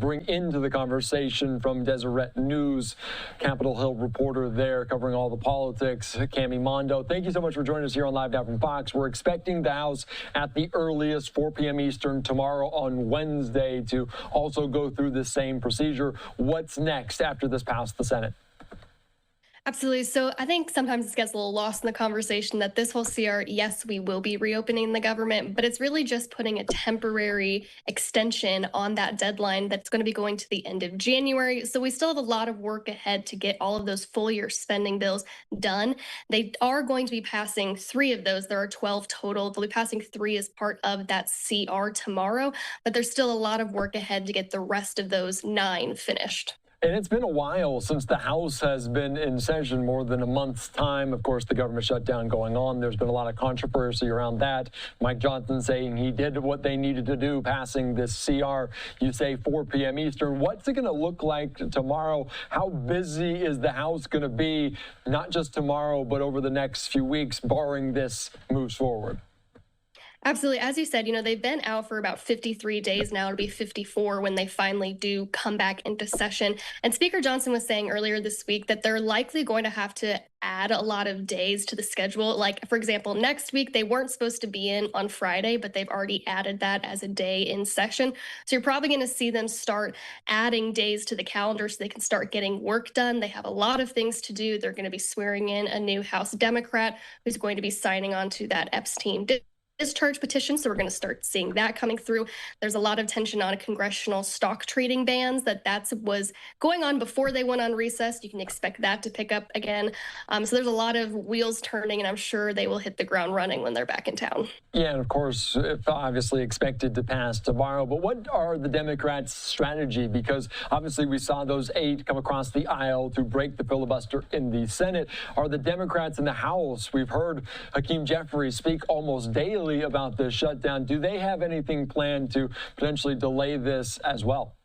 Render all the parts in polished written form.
bring into the conversation from Deseret News, Capitol Hill reporter there covering all the politics, Cami Mondeaux. Thank you so much for joining us here on Live Now from Fox. We're expecting the House at the earliest 4 p.m. Eastern tomorrow on Wednesday to also go through the same procedure. What's next after this passed the Senate? Absolutely. So I think sometimes it gets a little lost in the conversation that this whole CR, yes, we will be reopening the government, but it's really just putting a temporary extension on that deadline that's going to be going to the end of January. So we still have a lot of work ahead to get all of those full year spending bills done. They are going to be passing 3 of those. There are 12 total. They'll be passing 3 as part of that CR tomorrow, but there's still a lot of work ahead to get the rest of those 9 finished. And it's been a while since the House has been in session, more than a month's time. Of course, the government shutdown going on. There's been a lot of controversy around that. Mike Johnson saying he did what they needed to do, passing this CR. You say 4 p.m. Eastern. What's it going to look like tomorrow? How busy is the House going to be, not just tomorrow, but over the next few weeks, barring this moves forward? Absolutely. As you said, they've been out for about 53 days now. It'll be 54 when they finally do come back into session. And Speaker Johnson was saying earlier this week that they're likely going to have to add a lot of days to the schedule. Like, for example, next week, they weren't supposed to be in on Friday, but they've already added that as a day in session. So you're probably going to see them start adding days to the calendar so they can start getting work done. They have a lot of things to do. They're going to be swearing in a new House Democrat who's going to be signing on to that Epstein discharge petition, so we're going to start seeing that coming through. There's a lot of tension on a congressional stock trading bans that was going on before they went on recess. You can expect that to pick up again. So there's a lot of wheels turning, and I'm sure they will hit the ground running when they're back in town. Yeah, and of course, obviously expected to pass tomorrow. But what are the Democrats' strategy? Because obviously we saw those 8 come across the aisle to break the filibuster in the Senate. Are the Democrats in the House? We've heard Hakeem Jeffries speak almost daily about this shutdown. Do they have anything planned to potentially delay this as well?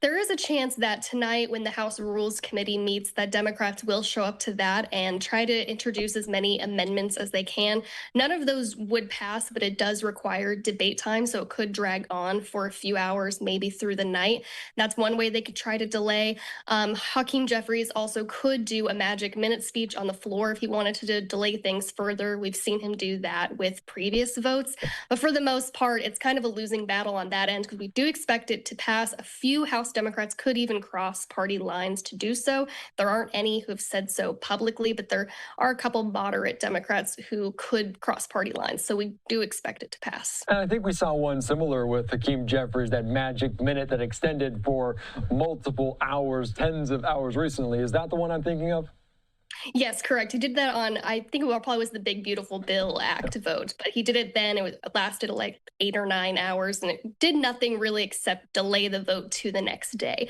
There is a chance that tonight, when the House Rules Committee meets, that Democrats will show up to that and try to introduce as many amendments as they can. None of those would pass, but it does require debate time, so it could drag on for a few hours, maybe through the night. That's one way they could try to delay. Hakeem Jeffries also could do a magic minute speech on the floor if he wanted to delay things further. We've seen him do that with previous votes. But for the most part, it's kind of a losing battle on that end because we do expect it to pass. A few House Democrats could even cross party lines to do so. There aren't any who have said so publicly, but there are a couple moderate Democrats who could cross party lines. So we do expect it to pass. And I think we saw one similar with Hakeem Jeffries, that magic minute that extended for multiple hours, tens of hours recently. Is that the one I'm thinking of? Yes, correct. He did that on, I think it probably was the Big Beautiful Bill Act vote, but he did it then. It lasted like 8 or 9 hours, and it did nothing really except delay the vote to the next day.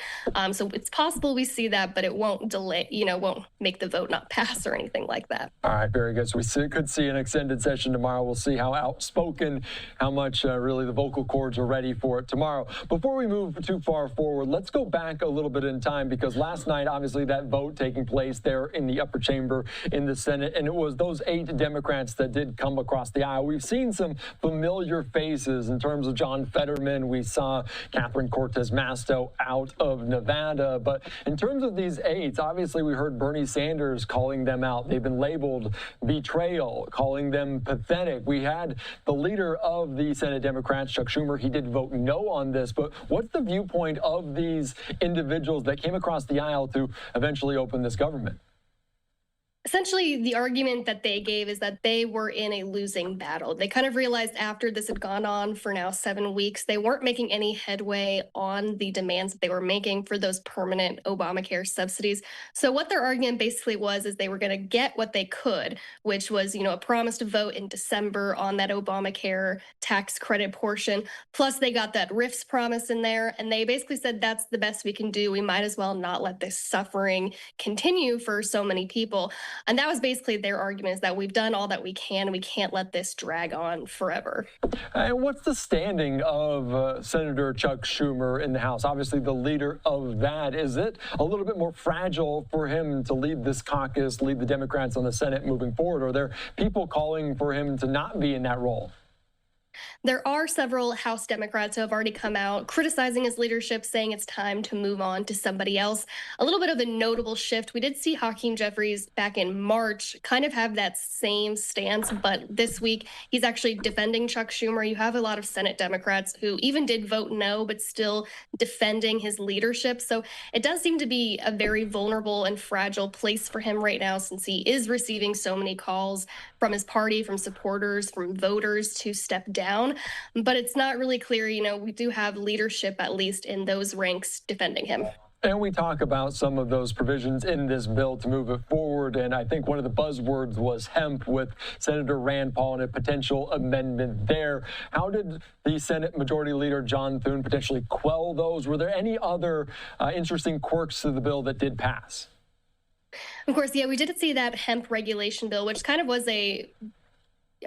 So it's possible we see that, but it won't delay, won't make the vote not pass or anything like that. All right, very good. So we could see an extended session tomorrow. We'll see how outspoken, how much really the vocal cords are ready for it tomorrow. Before we move too far forward, let's go back a little bit in time, because last night, obviously, that vote taking place there in the upper chamber in the Senate, and it was those 8 Democrats that did come across the aisle. We've seen some familiar faces in terms of John Fetterman. We saw Catherine Cortez Masto out of Nevada. But in terms of these 8, obviously we heard Bernie Sanders calling them out. They've been labeled betrayal, calling them pathetic. We had the leader of the Senate Democrats, Chuck Schumer. He did vote no on this. But what's the viewpoint of these individuals that came across the aisle to eventually open this government? Essentially, the argument that they gave is that they were in a losing battle. They kind of realized after this had gone on for now 7 weeks, they weren't making any headway on the demands that they were making for those permanent Obamacare subsidies. So what their argument basically was is they were going to get what they could, which was, a promise to vote in December on that Obamacare tax credit portion. Plus, they got that RIFs promise in there, and they basically said that's the best we can do. We might as well not let this suffering continue for so many people. And that was basically their argument, is that we've done all that we can, and we can't let this drag on forever. And what's the standing of Senator Chuck Schumer in the House? Obviously, the leader of that. Is it a little bit more fragile for him to lead this caucus, lead the Democrats on the Senate moving forward? Are there people calling for him to not be in that role? There are several House Democrats who have already come out criticizing his leadership, saying it's time to move on to somebody else. A little bit of a notable shift. We did see Hakeem Jeffries back in March kind of have that same stance, but this week he's actually defending Chuck Schumer. You have a lot of Senate Democrats who even did vote no, but still defending his leadership. So it does seem to be a very vulnerable and fragile place for him right now, since he is receiving so many calls from his party, from supporters, from voters to step down. But it's not really clear. We do have leadership, at least in those ranks, defending him. And we talk about some of those provisions in this bill to move it forward. And I think one of the buzzwords was hemp, with Senator Rand Paul and a potential amendment there. How did the Senate Majority Leader John Thune potentially quell those? Were there any other interesting quirks to the bill that did pass? Of course, yeah, we did see that hemp regulation bill, which kind of was a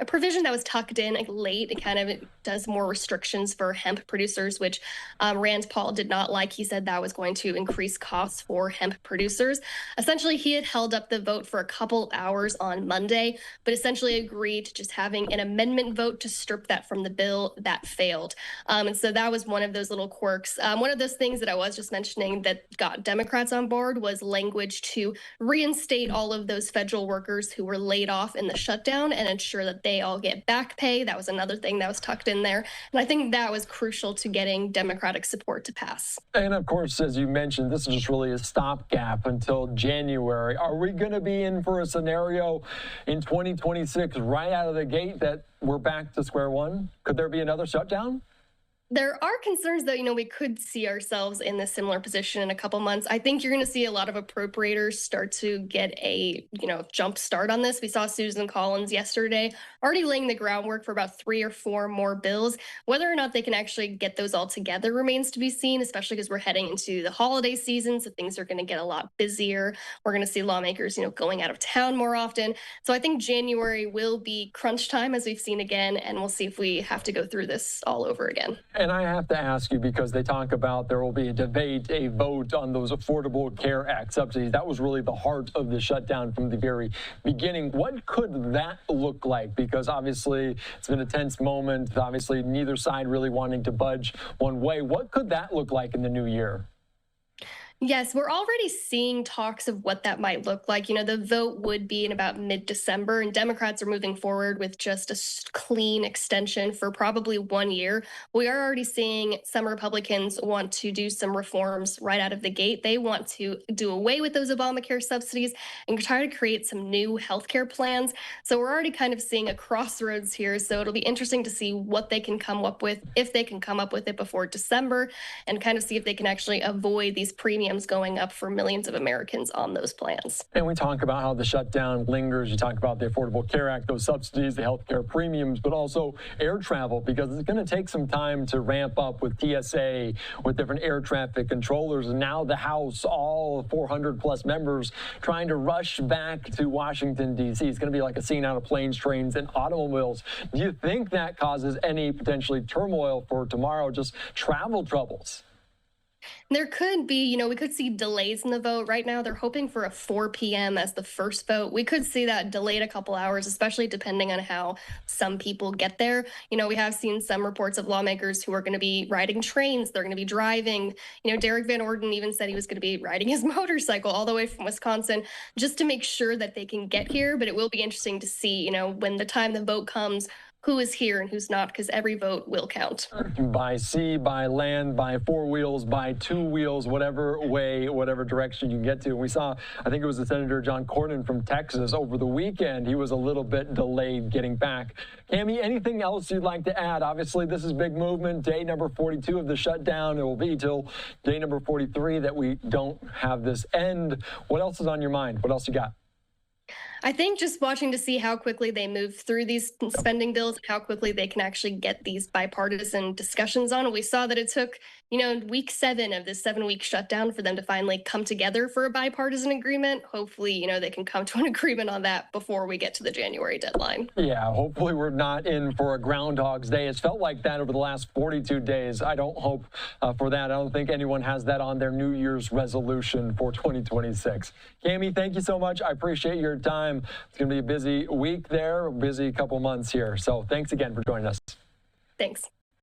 provision that was tucked in late. It kind of does more restrictions for hemp producers, which Rand Paul did not like. He said that was going to increase costs for hemp producers. Essentially, he had held up the vote for a couple hours on Monday, but essentially agreed to just having an amendment vote to strip that from the bill. That failed. And so that was one of those little quirks. One of those things that I was just mentioning that got Democrats on board was language to reinstate all of those federal workers who were laid off in the shutdown and ensure that they all get back pay. That was another thing that was tucked in there. And I think that was crucial to getting Democratic support to pass. And of course, as you mentioned, this is just really a stopgap until January. Are we going to be in for a scenario in 2026 right out of the gate that we're back to square one? Could there be another shutdown? There are concerns that, we could see ourselves in a similar position in a couple months. I think you're going to see a lot of appropriators start to get a, jump start on this. We saw Susan Collins yesterday already laying the groundwork for about 3 or 4 more bills. Whether or not they can actually get those all together remains to be seen, especially because we're heading into the holiday season. So things are going to get a lot busier. We're going to see lawmakers, going out of town more often. So I think January will be crunch time, as we've seen again, and we'll see if we have to go through this all over again. And I have to ask you, because they talk about there will be a debate, a vote on those Affordable Care Act subsidies. That was really the heart of the shutdown from the very beginning. What could that look like? Because obviously it's been a tense moment. Obviously neither side really wanting to budge one way. What could that look like in the new year? Yes, we're already seeing talks of what that might look like. The vote would be in about mid-December, and Democrats are moving forward with just a clean extension for probably 1 year. We are already seeing some Republicans want to do some reforms right out of the gate. They want to do away with those Obamacare subsidies and try to create some new healthcare plans. So we're already kind of seeing a crossroads here. So it'll be interesting to see what they can come up with, if they can come up with it before December, and kind of see if they can actually avoid these premiums going up for millions of Americans on those plans. And we talk about how the shutdown lingers. You talk about the Affordable Care Act, those subsidies, the healthcare premiums, but also air travel, because it's going to take some time to ramp up with TSA, with different air traffic controllers. And now the House, all 400 plus members, trying to rush back to Washington, D.C. It's going to be like a scene out of Planes, Trains, and Automobiles. Do you think that causes any potentially turmoil for tomorrow, just travel troubles? There could be, we could see delays in the vote. Right now, they're hoping for a 4 p.m. as the first vote. We could see that delayed a couple hours, especially depending on how some people get there. We have seen some reports of lawmakers who are going to be riding trains. They're going to be driving. Derek Van Orden even said he was going to be riding his motorcycle all the way from Wisconsin just to make sure that they can get here. But it will be interesting to see, when the time the vote comes, who is here and who's not, because every vote will count. By sea, by land, by 4 wheels, by 2 wheels, whatever way, whatever direction you can get to. We saw, I think it was the Senator John Cornyn from Texas over the weekend. He was a little bit delayed getting back. Cami, anything else you'd like to add? Obviously, this is big movement. Day number 42 of the shutdown. It will be till day number 43 that we don't have this end. What else is on your mind? What else you got? I think just watching to see how quickly they move through these spending bills, how quickly they can actually get these bipartisan discussions on. We saw that it took, week 7 of this 7-week shutdown for them to finally come together for a bipartisan agreement. Hopefully, they can come to an agreement on that before we get to the January deadline. Yeah, hopefully we're not in for a Groundhog's Day. It's felt like that over the last 42 days. I don't hope for that. I don't think anyone has that on their New Year's resolution for 2026. Cami, thank you so much. I appreciate your time. It's going to be a busy week there, a busy couple months here. So thanks again for joining us. Thanks.